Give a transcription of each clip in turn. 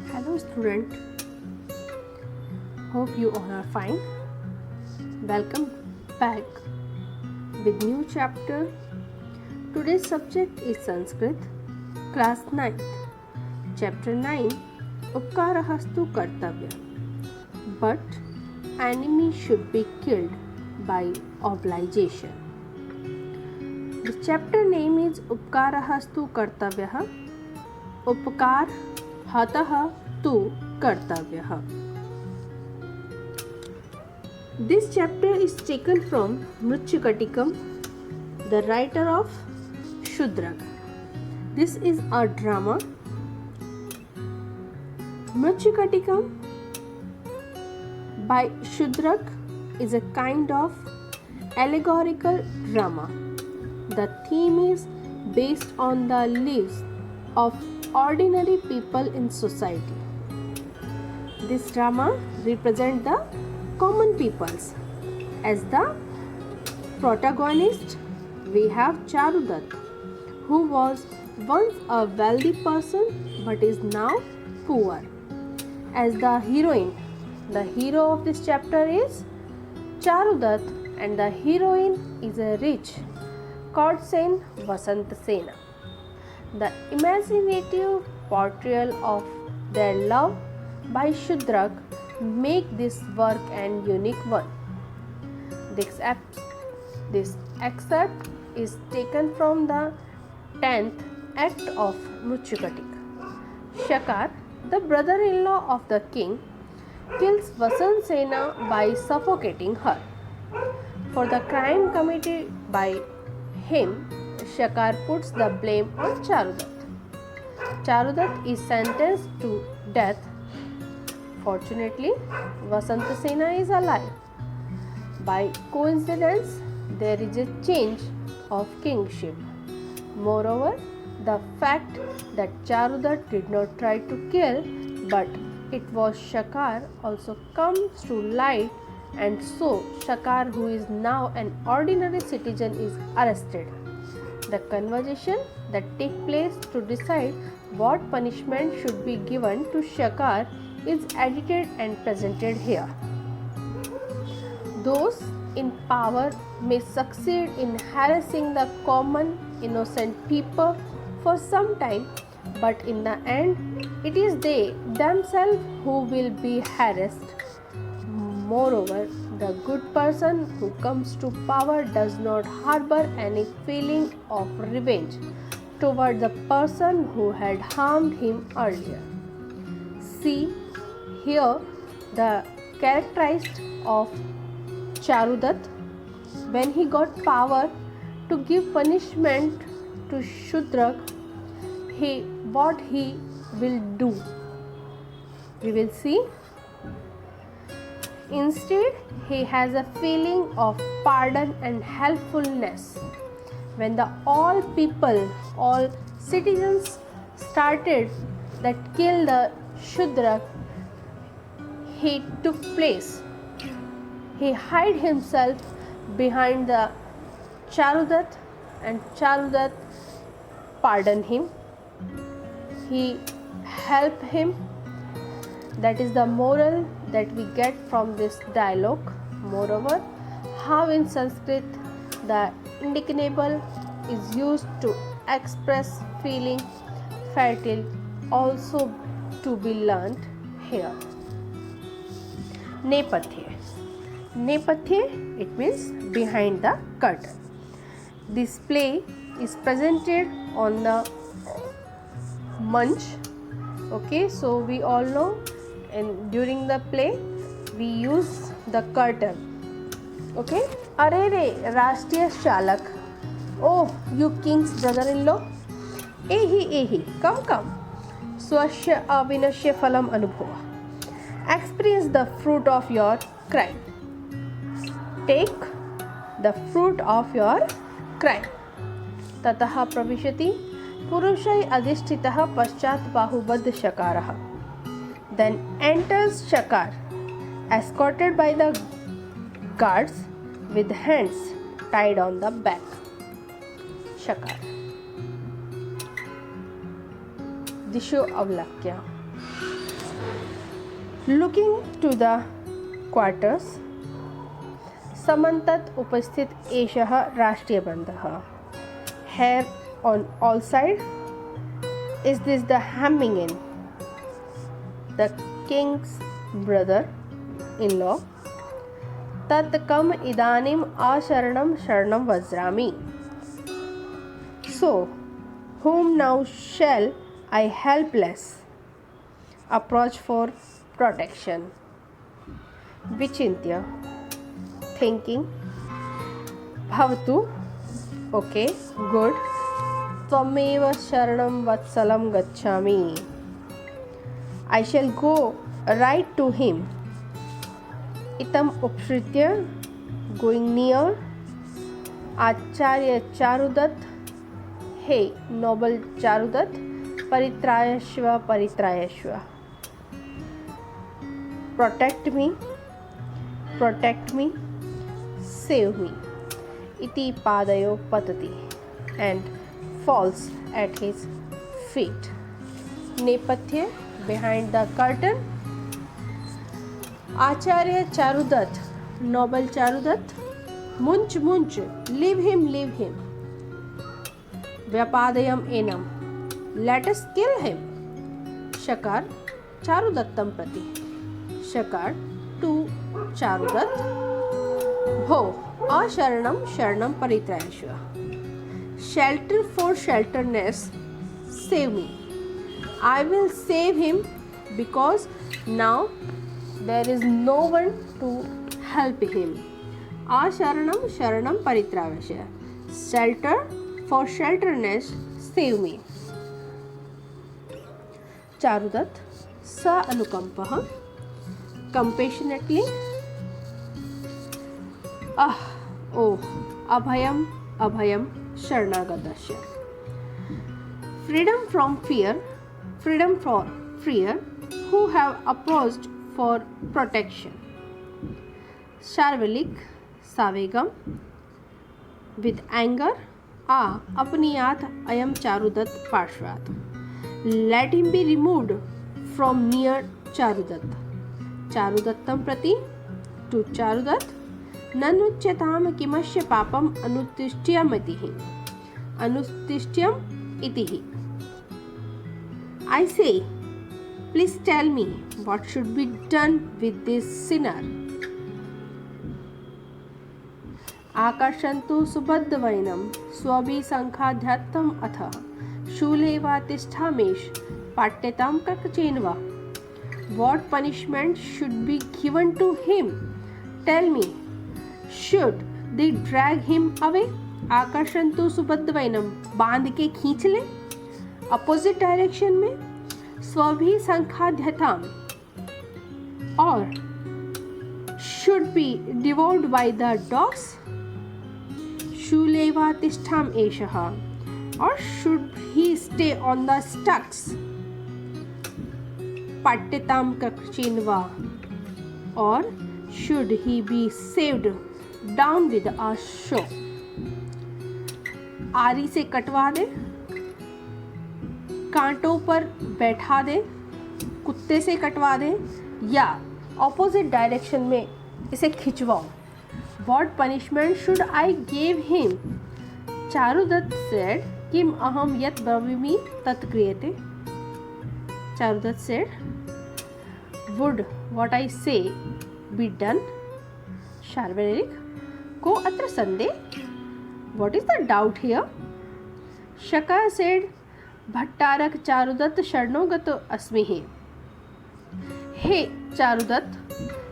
Hello student, hope you all are fine. Welcome back with new chapter. Today's subject is Sanskrit, class 9th, chapter 9, Upkarahastu Kartavya. But enemy should be killed by obligation. The chapter name is Upkarahastu Kartavyah. Upkar hatah tu kartavyah. This chapter is taken from Mritchukatikam, the writer of Shudrak. This is a drama. Mritchukatikam by Shudrak is a kind of allegorical drama. The theme is based on the lives of ordinary people in society. This drama represents the common peoples. As the protagonist, we have Charudat, who was once a wealthy person but is now poor. As the heroine, the hero of this chapter is Charudat and the heroine is a rich courtesan Vasantasena. The imaginative portrayal of their love by Shudrak make this work an unique one. This excerpt is taken from the 10th act of Mritchukatika. Shakar, the brother-in-law of the king, kills Vasantasena by suffocating her. For the crime committed by him, Shakar puts the blame on Charudat. Charudat is sentenced to death. Fortunately, Vasantasena is alive. By coincidence, there is a change of kingship. Moreover, the fact that Charudat did not try to kill, but it was Shakar, also comes to light, and so Shakar, who is now an ordinary citizen, is arrested. The conversation that takes place to decide what punishment should be given to Shakar is edited and presented here. Those in power may succeed in harassing the common innocent people for some time, but in the end, it is they themselves who will be harassed. Moreover, the good person who comes to power does not harbor any feeling of revenge toward the person who had harmed him earlier. See here the characteristic of Charudat when he got power to give punishment to Shudrak. What he will do, we will see. Instead, he has a feeling of pardon and helpfulness. When all people, all citizens started that kill the Shudrak, he took place. He hid himself behind the Charudat and Charudat pardoned him. He helped him. That is the moral that we get from this dialogue. Moreover, how in Sanskrit the indignable is used to express feeling fertile also to be learnt here. Nepathya. Nepathya, it means behind the curtain. This play is presented on the Manch. Okay, so we all know, and during the play we use the curtain. Okay, Are re Rashtriya Shalak. Oh, you king's brother-in-law. Ehi, come. Swasya avinashya phalam anubhava. Experience the fruit of your crime. Take the fruit of your crime. Tataha pravishati purushai adhisthitah paschat bahubaddha Shakarah. Then enters Shakar, escorted by the guards with hands tied on the back. Shakar. Disho Avlakya. Looking to the quarters, समन्तत उपस्थित एषः राष्ट्रीयबन्धः. Here on all sides, is this the hemming in? The king's brother-in-law. तत् कम इदानीम् अशरणं शरणं वज्रामि. So, whom now shall I helpless approach for protection? Vichintya, thinking, bhavatu, okay, good, त्वमेव शरणं वत्सलं गच्छामि. I shall go right to him. इतम उपसृत्य, going near, आचार्य चारुदत्त, हे नोबल चारुदत्त, परित्रायस्व परित्रायस्व. Protect me, save me. इति पादयो पतति and falls at his feet. नेपथ्य, behind the curtain, आचार्य चारुदत्त, नोबल चारुदत्त, मुंच, leave him. व्यापादयम एनम, let us kill him. शकार चारुदत्तं प्रति, शकार to चारुदत्त, भो अशरणं शरणं परित्रायस्व. Shelter for shelterness, save me. I will save him because now there is no one to help him. Asharanam sharanam paritravasya. Shelter for shelterness, save me. Charudatt sa anukampah, compassionately. Abhayam sharanagadasya. Freedom from fear, who have approached for protection. Sharvalik Savegam, with anger, apniyat ayam Charudatt parshvat. Let him be removed from near Charudatt. Charudattam prati, to Charudatt, nanucyatam kimasya papam anutishtyam itihi. I say, please tell me what should be done with this sinner. आकर्षन्तु सुबद्धवैनं स्वभिसङ्खाध्यात्तम् अथ शूले वा तिष्ठामेष पाट्यतां कर्कचेन. What punishment should be given to him? Tell me. Should they drag him away? आकर्षन्तु सुबद्धवैनं, बांध के खींच ले opposite direction में. स्वभिसङ्खाध्यताम, or should be devoured by the dogs. Shuleva tishtham eshaha, or should he stay on the stocks. Patyatam kakchinva, or should he be saved down with a show. आरी से कटवा दे, कांटों पर बैठा दे, कुत्ते से कटवा दे, या ऑपोजिट डायरेक्शन में इसे खिंचवाओ. What punishment should I give him? Charudatt said, Kim aham yat bravimi tat kriyate. Charudatt said, would what I say be done? Sharvarik, ko atra sandeh? What is the doubt here? Shaka said, Bhattarak Charudatt Sharnogato Asmihi. Hey Charudatt,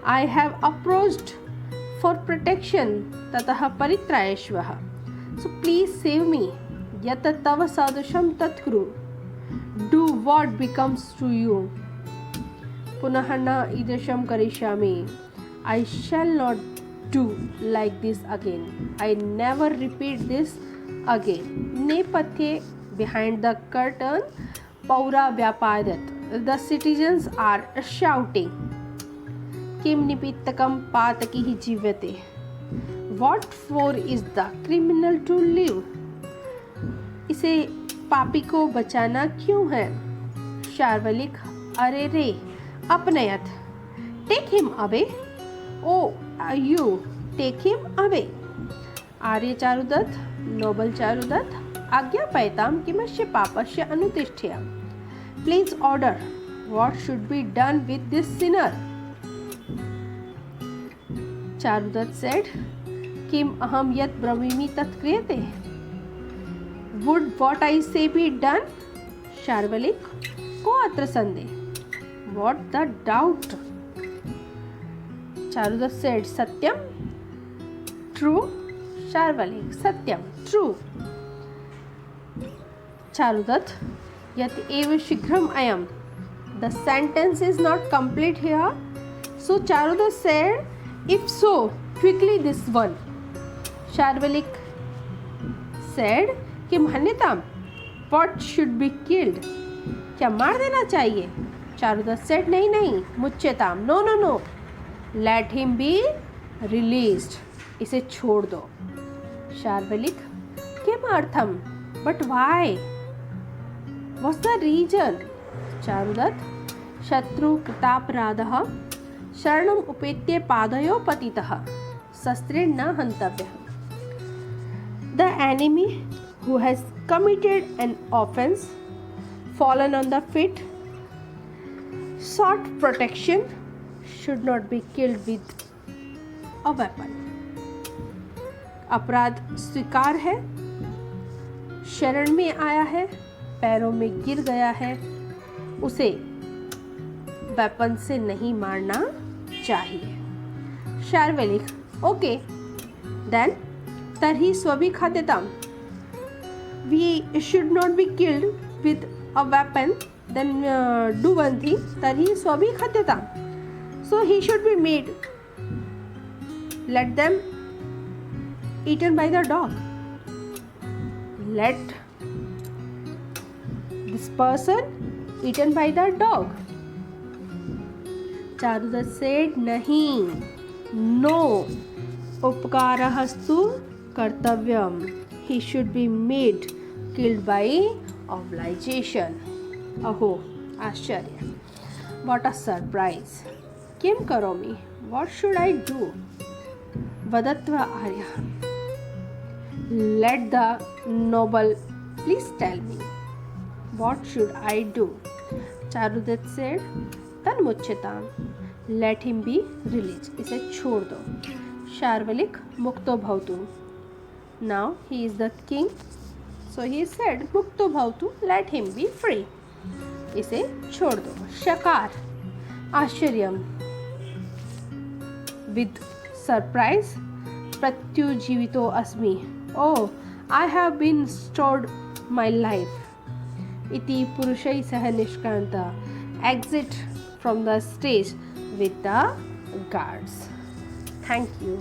I have approached for protection tatah paritrayashvah. So please save me. Yata tava sadusham tatkuru. Do what becomes to you. Punahana idasham karishami. I shall not do like this again. I never repeat this again. Nepathe, behind the curtain, Paura Vyapadat. The citizens are shouting. Kim nipittakam patakihi jivate. What for is the criminal to live? इसे पापी को बचाना क्यों है? शार्वलिक, अरे रे अपनयत, take him away. Oh you take him away. आर्य चारुदत्त, नोबल चारुदत्त, आज्ञापयतां किमस्य पापस्य अनुतिष्ठेयम्. Please order. What should be done with this sinner. Charudatta said, किम अहम यत् ब्रवीमि तत् क्रियते. वुड व्हाट आई से बी डन. शार्वलिक, को अत्र संदेह. What the doubt. Charudatta said, सत्यम. ट्रू. शार्वलिक, सत्यम, ट्रू. चारुदत्त, यत् एव शीघ्रम अयम. The sentence is not complete here. So Charudatta said, if so, quickly this one. Sharvalik said, Kim हन्यताम. What should be killed. क्या मार देना चाहिए. चारुदत्त said, नहीं नहीं, मुच्यताम. No no no. Let him be released. इसे छोड़ दो. शार्वलिक, किम अर्थम. But why? What's the reason? Charudatta, शत्रु कृतापराधः शरणम उपेत्य पादयो पतितः शस्त्रेण न हन्तव्यः. The enemy who has committed an offense, fallen on the feet, sought protection, should not be killed with a weapon. अपराध स्वीकार है, शरण में आया है, पैरों में गिर गया है, उसे वेपन से नहीं मारना चाहिए. शार्वलिक, ओके देन तर्हि स्वभिघात्यताम. We should not be killed with a weapon. Then do one thing, तर्हि स्वभिघात्यताम. So he should be made. Let them eaten by the dog. Let this person eaten by the dog. Charudatta said, नहीं. No. उपकारस्तु Kartavyam. He should be made killed by obligation. अहो आश्चर्य. What a surprise. किम करोमि. What should I do. वदत्वा आर्यः. Let the noble please tell me. What should I do. Charudatta said, तन्मुच्यताम. Let him be released. इसे छोड़ दो. शार्वलिक, मुक्तो भवतु. Now he is the king. So he said, मुक्तो भवतु. Let him be free. इसे छोड़ दो. शकार, आश्चर्यम. With surprise, प्रत्युजीवितो अस्मि. Oh, I have been restored my life. Iti purushai sah nishkranta. Exit from the stage with the guards. Thank you.